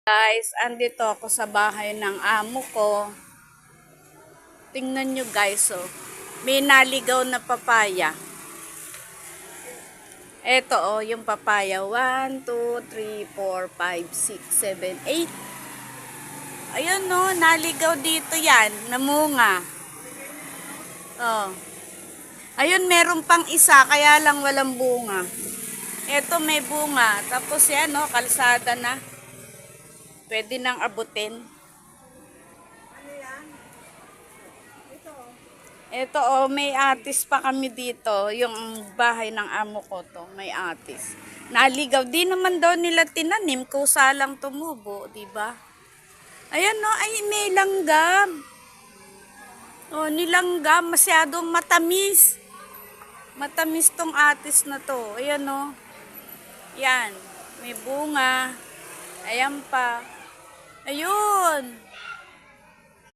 Guys, andito ako sa bahay ng amo ko. Tingnan nyo guys, oh. May naligaw na papaya. Eto, oh, yung papaya. 1, 2, 3, 4, 5, 6, 7, 8. Ayun, no, naligaw dito yan. Namunga. Oh. Ayun, meron pang isa, kaya lang walang bunga. Eto, may bunga. Tapos yan, no, kalsada na. Pwede nang abutin. Ito oh, may atis pa kami dito. Yung bahay ng amo ko to, may atis. Naligaw. Di naman daw nila tinanim, kusa lang tumubo, di ba? Ayan no, ay may langgam. Oh, nilanggam, masyadong matamis. Matamis tong atis na to. Ayan no. Yan, may bunga. Ayan pa. Ayun.